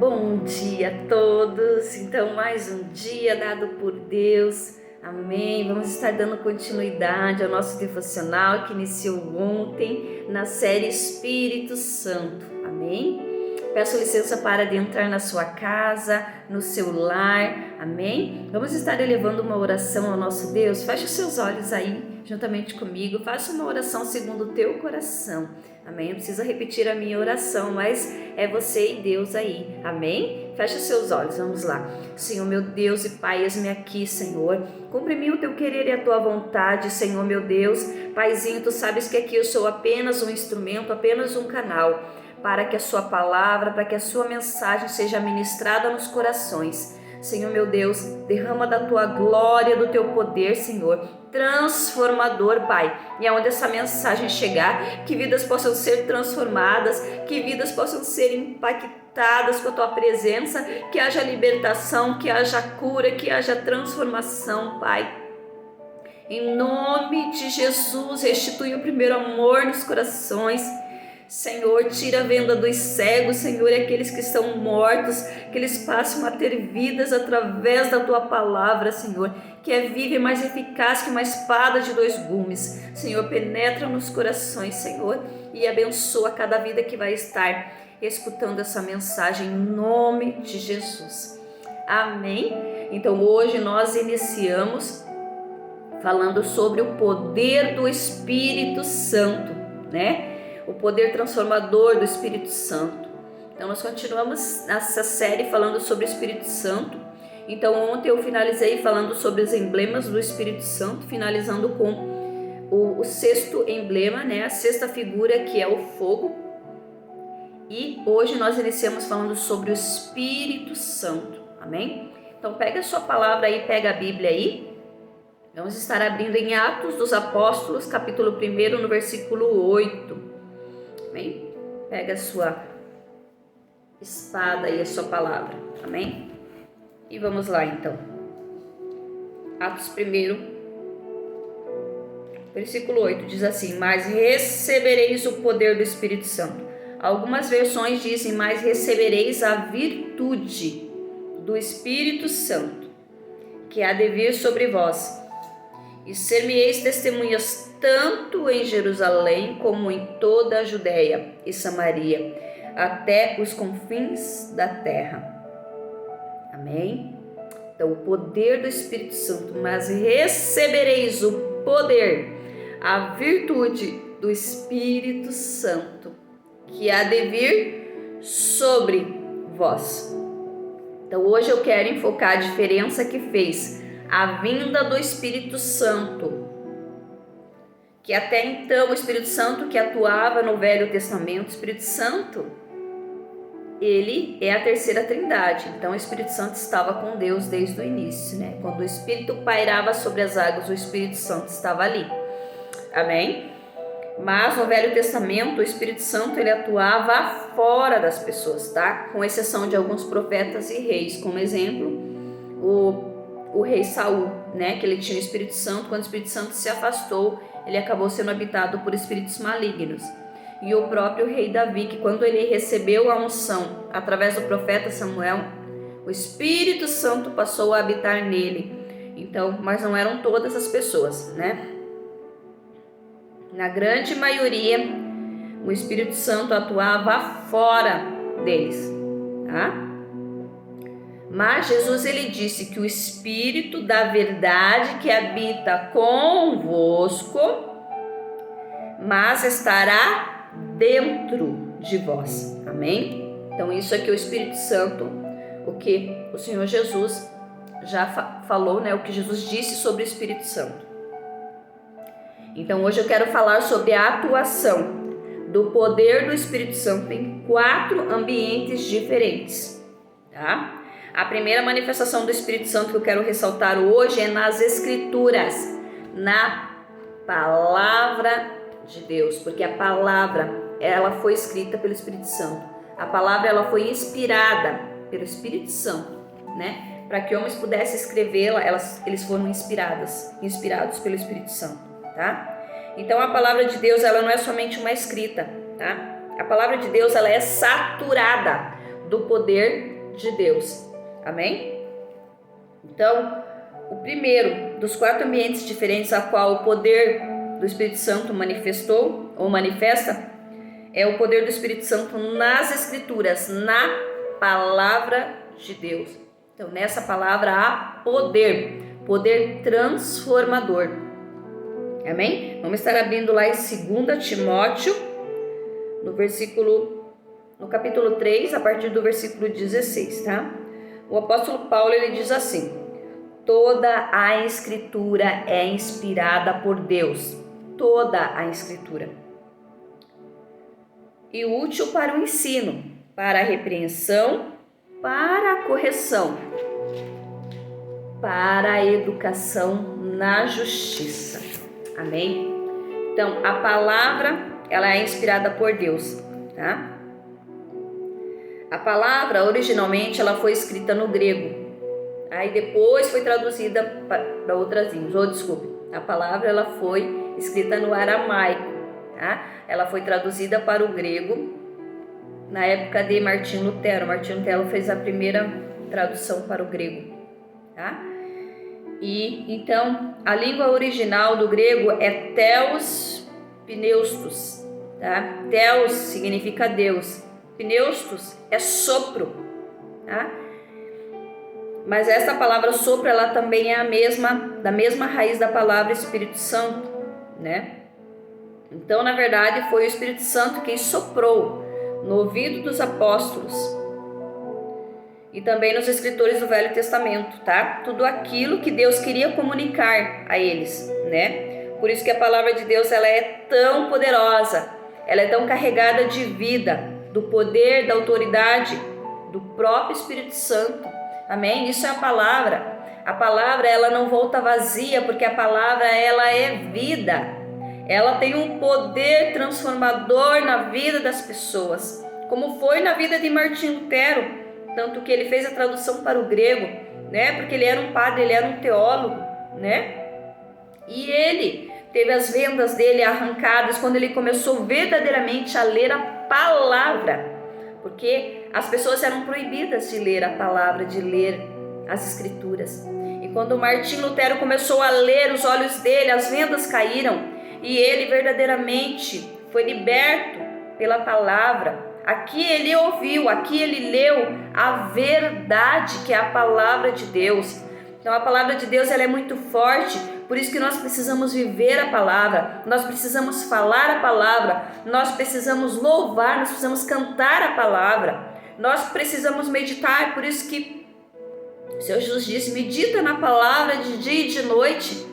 Bom dia a todos. Então, mais um dia dado por Deus. Amém. Vamos estar dando continuidade ao nosso devocional que iniciou ontem na série Espírito Santo. Amém. Peço licença para adentrar na sua casa, no seu lar. Amém. Vamos estar elevando uma oração ao nosso Deus. Feche os seus olhos aí, juntamente comigo. Faça uma oração segundo o teu coração. Amém. Não precisa repetir a minha oração, mas é você e Deus aí. Amém. Feche os seus olhos. Vamos lá. Senhor, meu Deus e Pai, eis-me aqui, Senhor. Cumpre em mim o teu querer e a tua vontade, Senhor, meu Deus. Paizinho, tu sabes que aqui eu sou apenas um instrumento, apenas um canal, para que a sua palavra, para que a sua mensagem seja ministrada nos corações. Senhor, meu Deus, derrama da tua glória, do teu poder, Senhor, transformador, Pai. E aonde essa mensagem chegar, que vidas possam ser transformadas, que vidas possam ser impactadas com a tua presença, que haja libertação, que haja cura, que haja transformação, Pai. Em nome de Jesus, restitui o primeiro amor nos corações. Senhor, tira a venda dos cegos, Senhor, e aqueles que estão mortos, que eles passem a ter vidas através da Tua palavra, Senhor, que é viva e mais eficaz que uma espada de dois gumes. Senhor, penetra nos corações, Senhor, e abençoa cada vida que vai estar escutando essa mensagem, em nome de Jesus. Amém? Então, hoje nós iniciamos falando sobre o poder do Espírito Santo, né? O poder transformador do Espírito Santo. Então nós continuamos nessa série falando sobre o Espírito Santo. Então ontem eu finalizei falando sobre os emblemas do Espírito Santo, finalizando com o sexto emblema, né? A sexta figura, que é o fogo. E hoje nós iniciamos falando sobre o Espírito Santo. Amém? Então pega a sua palavra aí, pega a Bíblia aí. Vamos estar abrindo em Atos dos Apóstolos, capítulo 1, no versículo 8. Amém? Pega a sua espada e a sua palavra. Amém? E vamos lá então. Atos 1, versículo 8 diz assim: mas recebereis o poder do Espírito Santo. Algumas versões dizem: mas recebereis a virtude do Espírito Santo, que há de vir sobre vós. E ser-me-eis testemunhas tanto em Jerusalém como em toda a Judéia e Samaria, até os confins da terra. Amém? Então, o poder do Espírito Santo, mas recebereis o poder, a virtude do Espírito Santo, que há de vir sobre vós. Então, hoje eu quero enfocar a diferença que fez a vinda do Espírito Santo, que até então o Espírito Santo que atuava no Velho Testamento, o Espírito Santo, ele é a terceira trindade. Então o Espírito Santo estava com Deus desde o início, né? Quando o Espírito pairava sobre as águas, o Espírito Santo estava ali. Amém? Mas no Velho Testamento o Espírito Santo ele atuava fora das pessoas, tá? Com exceção de alguns profetas e reis, como exemplo, o rei Saul, né? Que ele tinha o Espírito Santo. Quando o Espírito Santo se afastou, ele acabou sendo habitado por espíritos malignos. E o próprio rei Davi, que quando ele recebeu a unção através do profeta Samuel, o Espírito Santo passou a habitar nele. Então, mas não eram todas as pessoas, né? Na grande maioria, o Espírito Santo atuava fora deles, tá? Mas Jesus ele disse que o Espírito da verdade que habita convosco, mas estará dentro de vós. Amém? Então isso aqui é o Espírito Santo, o que o Senhor Jesus já falou, né? O que Jesus disse sobre o Espírito Santo. Então hoje eu quero falar sobre a atuação do poder do Espírito Santo em 4 ambientes diferentes, tá? A primeira manifestação do Espírito Santo que eu quero ressaltar hoje é nas Escrituras, na palavra de Deus, porque a palavra ela foi escrita pelo Espírito Santo. A palavra ela foi inspirada pelo Espírito Santo, né? Para que homens pudessem escrevê-la, eles foram inspirados pelo Espírito Santo, tá? Então a palavra de Deus ela não é somente uma escrita, tá? A palavra de Deus ela é saturada do poder de Deus. Amém? Então, o primeiro dos 4 ambientes diferentes a qual o poder do Espírito Santo manifestou ou manifesta é o poder do Espírito Santo nas Escrituras, na palavra de Deus. Então, nessa palavra há poder transformador. Amém? Vamos estar abrindo lá em 2 Timóteo, no capítulo 3, a partir do versículo 16, tá? O apóstolo Paulo, ele diz assim: toda a Escritura é inspirada por Deus, toda a Escritura, e útil para o ensino, para a repreensão, para a correção, para a educação na justiça. Amém? Então, a palavra, ela é inspirada por Deus, tá? A palavra, originalmente, ela foi escrita no grego. Aí depois foi traduzida para outras línguas. A palavra, ela foi escrita no aramaico, tá? Ela foi traduzida para o grego na época de Martinho Lutero. Martinho Lutero fez a primeira tradução para o grego, tá? E então a língua original do grego é Theos Pneustos, tá? Theos significa Deus, Pneustos é sopro, tá? Mas essa palavra sopro, ela também é da mesma raiz da palavra Espírito Santo, né? Então, na verdade, foi o Espírito Santo quem soprou no ouvido dos apóstolos e também nos escritores do Velho Testamento, tá? Tudo aquilo que Deus queria comunicar a eles, né? Por isso que a palavra de Deus, ela é tão poderosa, ela é tão carregada de vida, do poder, da autoridade do próprio Espírito Santo. Amém? Isso é a palavra. A palavra, ela não volta vazia, porque a palavra, ela é vida. Ela tem um poder transformador na vida das pessoas, como foi na vida de Martinho Lutero, tanto que ele fez a tradução para o grego, né? Porque ele era um padre, ele era um teólogo, né? E ele teve as vendas dele arrancadas quando ele começou verdadeiramente a ler a palavra, porque as pessoas eram proibidas de ler a palavra, de ler as escrituras. E quando Martinho Lutero começou a ler, os olhos dele, as vendas caíram, e ele verdadeiramente foi liberto pela palavra. Aqui ele ouviu, aqui ele leu a verdade, que é a palavra de Deus. Então a palavra de Deus, ela é muito forte, por isso que nós precisamos viver a palavra, nós precisamos falar a palavra, nós precisamos louvar, nós precisamos cantar a palavra, nós precisamos meditar. Por isso que o Senhor Jesus disse: medita na palavra de dia e de noite,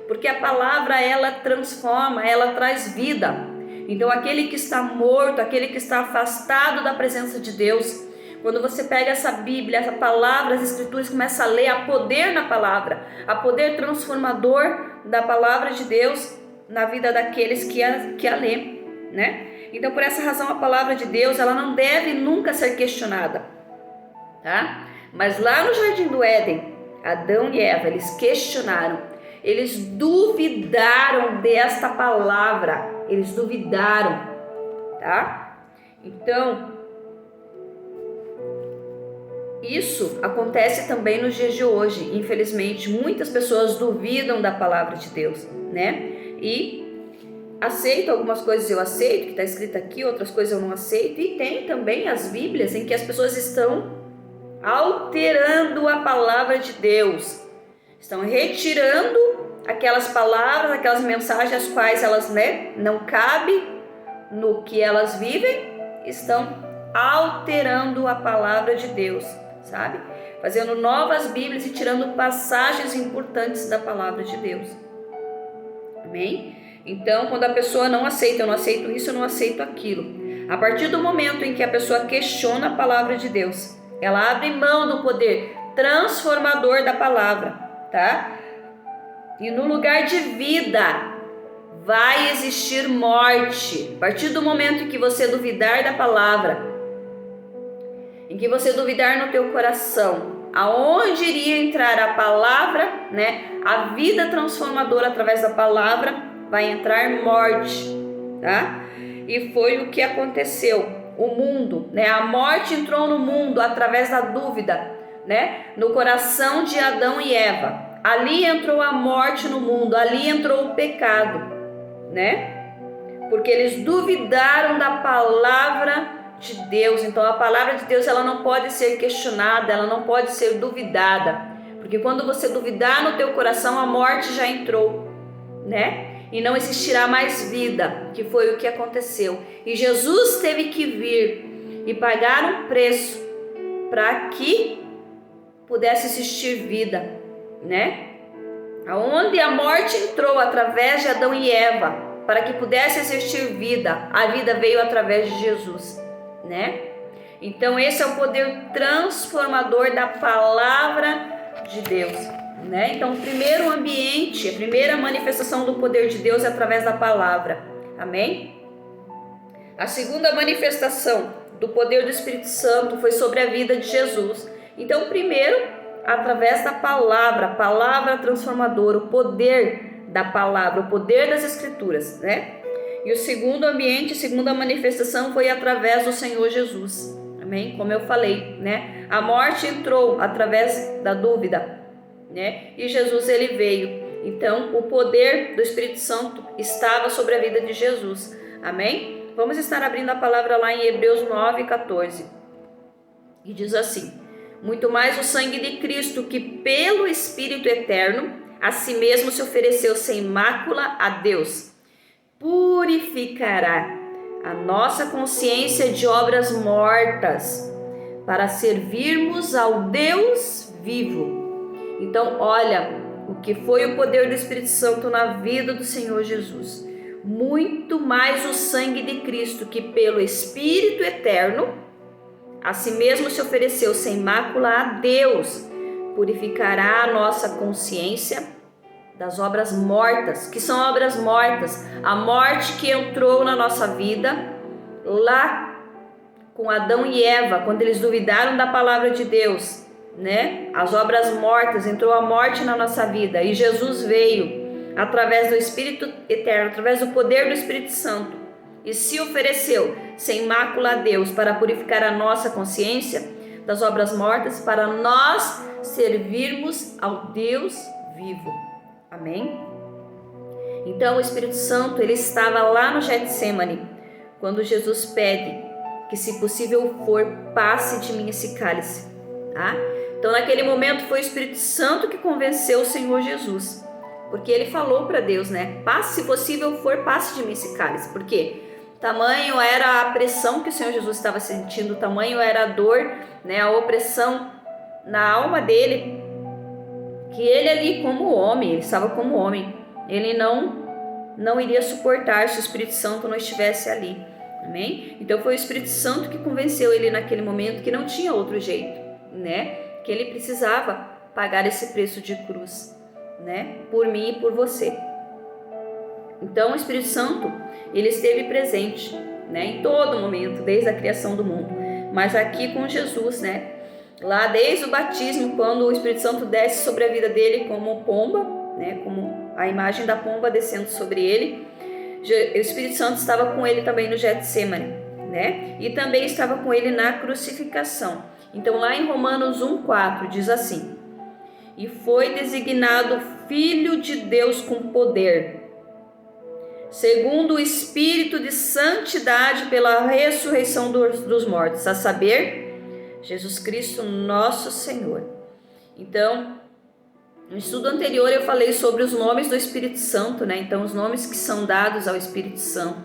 porque a palavra, ela transforma, ela traz vida. Então aquele que está morto, aquele que está afastado da presença de Deus, quando você pega essa Bíblia, essa palavra, as escrituras, começa a ler, há poder na palavra, há poder transformador da palavra de Deus na vida daqueles que a lê, né? Então, por essa razão, a palavra de Deus, ela não deve nunca ser questionada, tá? Mas lá no Jardim do Éden, Adão e Eva, eles questionaram, eles duvidaram desta palavra, eles duvidaram, tá? Então, isso acontece também nos dias de hoje. Infelizmente, muitas pessoas duvidam da palavra de Deus, né? E aceito algumas coisas, eu aceito, que está escrito aqui, outras coisas eu não aceito. E tem também as Bíblias em que as pessoas estão alterando a palavra de Deus, estão retirando aquelas palavras, aquelas mensagens as quais elas, né, não cabem no que elas vivem, estão alterando a palavra de Deus, sabe? Fazendo novas Bíblias e tirando passagens importantes da palavra de Deus. Amém? Então, quando a pessoa não aceita, eu não aceito isso, eu não aceito aquilo. A partir do momento em que a pessoa questiona a palavra de Deus, ela abre mão do poder transformador da palavra, tá? E no lugar de vida vai existir morte. A partir do momento em que você duvidar da palavra, em que você duvidar no teu coração, aonde iria entrar a palavra, né? A vida transformadora através da palavra, vai entrar morte, tá? E foi o que aconteceu. o mundo, né? A morte entrou no mundo através da dúvida, né? No coração de Adão e Eva. Ali entrou a morte no mundo, ali entrou o pecado, né? Porque eles duvidaram da palavra de Deus. Então a palavra de Deus, ela não pode ser questionada, ela não pode ser duvidada. Porque quando você duvidar no teu coração, a morte já entrou, né? E não existirá mais vida, que foi o que aconteceu. E Jesus teve que vir e pagar um preço para que pudesse existir vida, né? Aonde a morte entrou através de Adão e Eva, para que pudesse existir vida, a vida veio através de Jesus, né? Então esse é o poder transformador da palavra de Deus, né? Então, o primeiro ambiente, a primeira manifestação do poder de Deus é através da palavra. Amém? A segunda manifestação do poder do Espírito Santo foi sobre a vida de Jesus. Então, primeiro, através da palavra, a palavra transformadora, o poder da palavra, o poder das Escrituras, né? E o segundo ambiente, a segunda manifestação foi através do Senhor Jesus. Amém? Como eu falei, né? A morte entrou através da dúvida, né? E Jesus, ele veio. Então, o poder do Espírito Santo estava sobre a vida de Jesus. Amém? Vamos estar abrindo a palavra lá em Hebreus 9:14. E diz assim: muito mais o sangue de Cristo, que pelo Espírito eterno a si mesmo se ofereceu sem mácula a Deus, purificará a nossa consciência de obras mortas, para servirmos ao Deus vivo. Então, olha o que foi o poder do Espírito Santo na vida do Senhor Jesus. Muito mais o sangue de Cristo, que pelo Espírito eterno a si mesmo se ofereceu sem mácula a Deus, purificará a nossa consciência das obras mortas. Que são obras mortas? A morte que entrou na nossa vida lá com Adão e Eva, quando eles duvidaram da palavra de Deus, né? As obras mortas, entrou a morte na nossa vida, e Jesus veio através do Espírito eterno, através do poder do Espírito Santo, e se ofereceu sem mácula a Deus para purificar a nossa consciência das obras mortas, para nós servirmos ao Deus vivo. Amém? Então o Espírito Santo, ele estava lá no Getsemane, quando Jesus pede que, se possível for, passe de mim esse cálice, tá? Então naquele momento foi o Espírito Santo que convenceu o Senhor Jesus, porque ele falou para Deus, né? Passe, se possível for, passe de mim esse cálice. Por quê? Tamanho era a pressão que o Senhor Jesus estava sentindo, tamanho era a dor, né? A opressão na alma dele, que ele ali como homem, ele estava como homem, ele não iria suportar se o Espírito Santo não estivesse ali. Amém? Então foi o Espírito Santo que convenceu ele naquele momento que não tinha outro jeito, né? Que ele precisava pagar esse preço de cruz, né? Por mim e por você. Então o Espírito Santo, ele esteve presente, né? Em todo momento, desde a criação do mundo. Mas aqui com Jesus, né? Lá desde o batismo, quando o Espírito Santo desce sobre a vida dele como pomba, né? Como a imagem da pomba descendo sobre ele, o Espírito Santo estava com ele também no Getsemane, né? E também estava com ele na crucificação. Então lá em Romanos 1:4 diz assim: e foi designado Filho de Deus com poder, segundo o Espírito de santidade, pela ressurreição dos mortos, a saber, Jesus Cristo nosso Senhor. Então, no estudo anterior eu falei sobre os nomes do Espírito Santo, né? Então, os nomes que são dados ao Espírito Santo.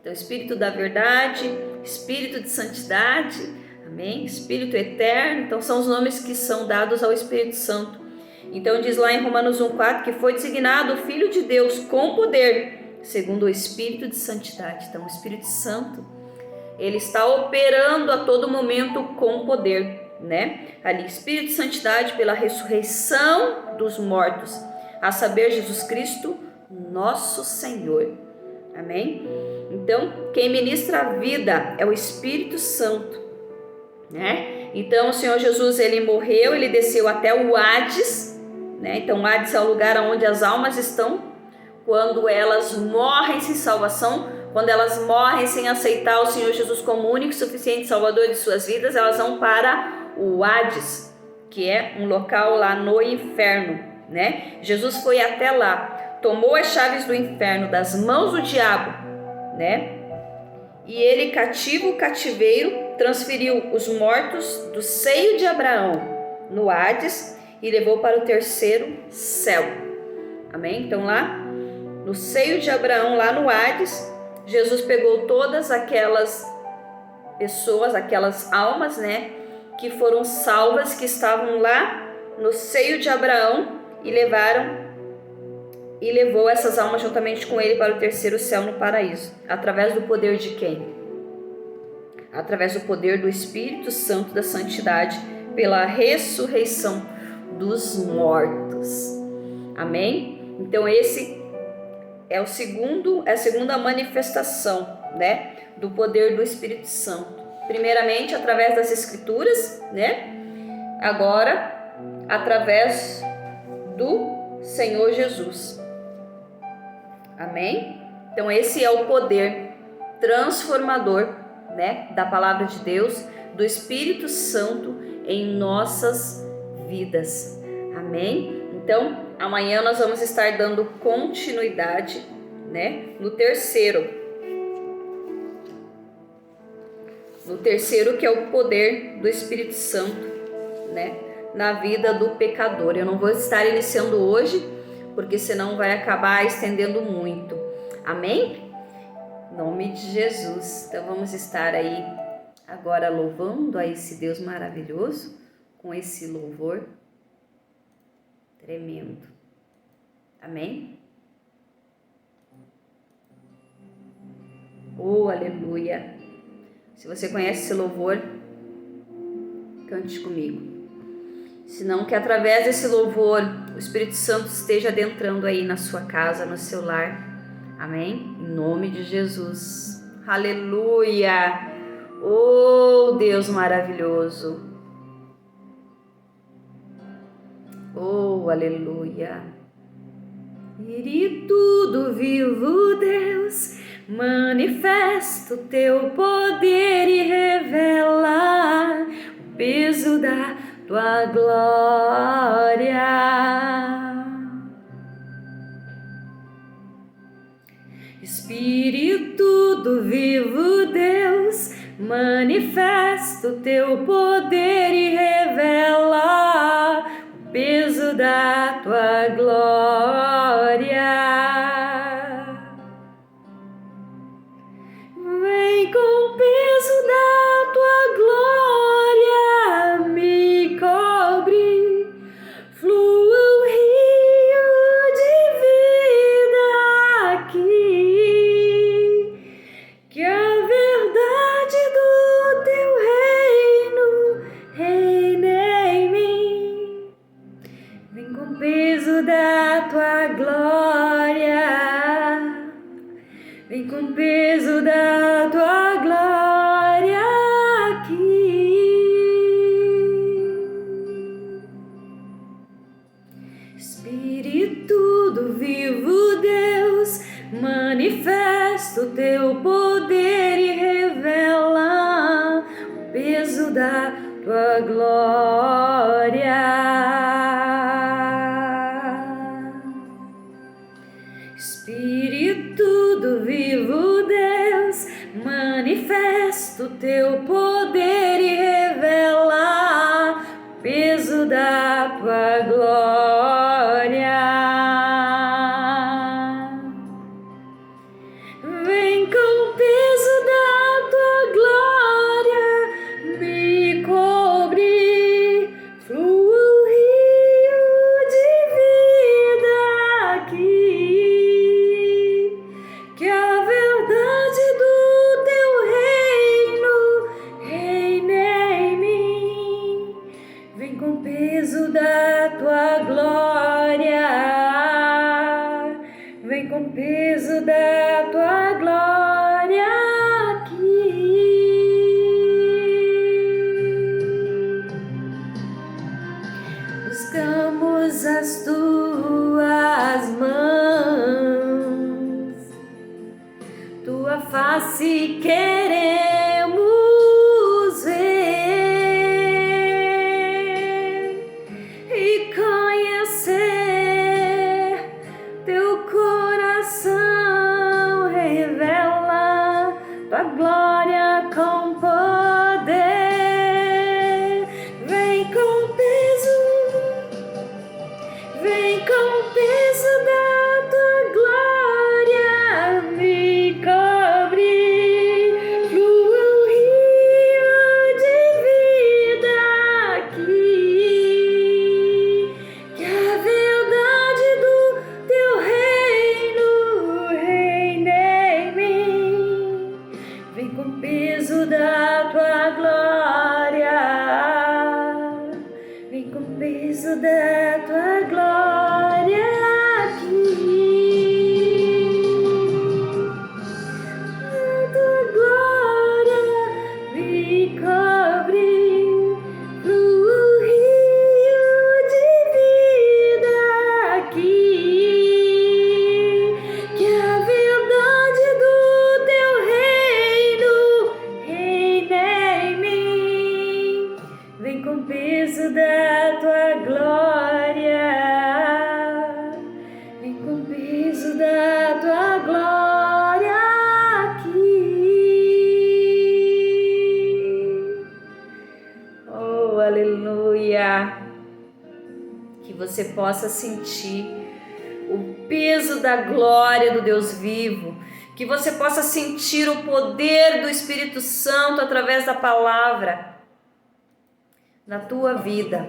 Então, Espírito da verdade, Espírito de santidade, amém? Espírito eterno. Então, são os nomes que são dados ao Espírito Santo. Então, diz lá em Romanos 1:4 que foi designado o Filho de Deus com poder, segundo o Espírito de santidade. Então, o Espírito Santo, ele está operando a todo momento com poder, né? Ali, Espírito de santidade pela ressurreição dos mortos, a saber, Jesus Cristo, nosso Senhor. Amém? Então, quem ministra a vida é o Espírito Santo, né? Então, o Senhor Jesus, ele morreu, ele desceu até o Hades, né? Então, o Hades é o lugar onde as almas estão quando elas morrem sem salvação, quando elas morrem sem aceitar o Senhor Jesus como único e suficiente Salvador de suas vidas, elas vão para o Hades, que é um local lá no inferno, né? Jesus foi até lá, tomou as chaves do inferno das mãos do diabo, né? E ele, cativo o cativeiro, transferiu os mortos do seio de Abraão no Hades e levou para o terceiro céu. Amém? Então lá no seio de Abraão, lá no Hades, Jesus pegou todas aquelas pessoas, aquelas almas, né, que foram salvas, que estavam lá no seio de Abraão, e levou essas almas juntamente com ele para o terceiro céu no paraíso. Através do poder de quem? Através do poder do Espírito Santo da santidade, pela ressurreição dos mortos. Amém? Então esse é a segunda manifestação, né, do poder do Espírito Santo. Primeiramente através das Escrituras, né? Agora através do Senhor Jesus. Amém? Então esse é o poder transformador, né, da palavra de Deus, do Espírito Santo em nossas vidas. Amém? Então, amanhã nós vamos estar dando continuidade, né, no terceiro, que é o poder do Espírito Santo, né, na vida do pecador. Eu não vou estar iniciando hoje, porque senão vai acabar estendendo muito. Amém? Em nome de Jesus. Então vamos estar aí agora louvando a esse Deus maravilhoso, com esse louvor tremendo. Amém? Oh, aleluia! Se você conhece esse louvor, cante comigo. Senão que através desse louvor o Espírito Santo esteja adentrando aí na sua casa, no seu lar. Amém? Em nome de Jesus. Aleluia! Oh, Deus maravilhoso. Oh, aleluia. Espírito do vivo Deus, manifesta o teu poder e revela o peso da tua glória. Espírito do vivo Deus, manifesta o teu poder e revela o peso da tua glória. Vem com o peso da tua glória, me cobre, flua um rio de vida aqui, que a verdade do teu reino reine em mim. Vem com o peso da tua glória, vem com o peso da tua glória aqui. Espírito do vivo Deus, manifesta o teu poder e revela o peso da tua glória. Espírito do vivo Deus, manifesta o teu poder e revela o peso da tua glória. Vem com o peso da tua glória, me cobre, flua um rio de vida aqui, que a verdade do teu reino reine em mim. Vem com o peso da tua glória, vem com o peso da tua glória aqui. Buscamos as tuas mãos, tua face queremos ver e conhecer teu coração. Revela tua glória com poder. Vem com peso, vem com peso da tua glória, me cobre, flua um rio de vida aqui, que a verdade do teu reino reine em mim. Vem com peso da tua glória, vem com peso da tua glória aqui. A tua glória me cobre, flua um rio de vida aqui, que a verdade do teu reino reine em mim. Vem com peso da tua glória, vem com peso da tua glória aqui. Oh, aleluia! Que você possa sentir o peso da glória do Deus vivo, que você possa sentir o poder do Espírito Santo através da palavra na tua vida.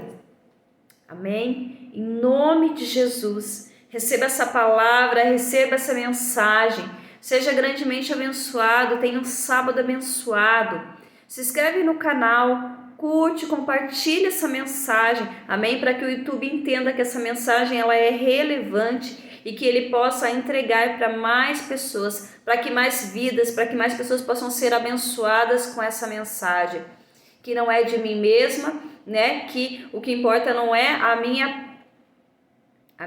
Amém? Em nome de Jesus, receba essa palavra, receba essa mensagem, seja grandemente abençoado, tenha um sábado abençoado. Se inscreve no canal, curte, compartilha essa mensagem, amém? Para que o YouTube entenda que essa mensagem ela é relevante e que ele possa entregar para mais pessoas, para que mais vidas, para que mais pessoas possam ser abençoadas com essa mensagem, que não é de mim mesma, né? Que o que importa não é a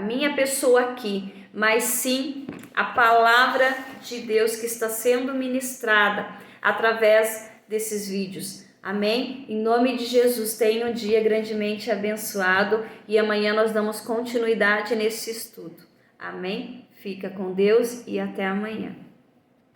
minha pessoa aqui, mas sim a palavra de Deus que está sendo ministrada através desses vídeos. Amém? Em nome de Jesus, tenha um dia grandemente abençoado e amanhã nós damos continuidade nesse estudo. Amém? Fica com Deus e até amanhã.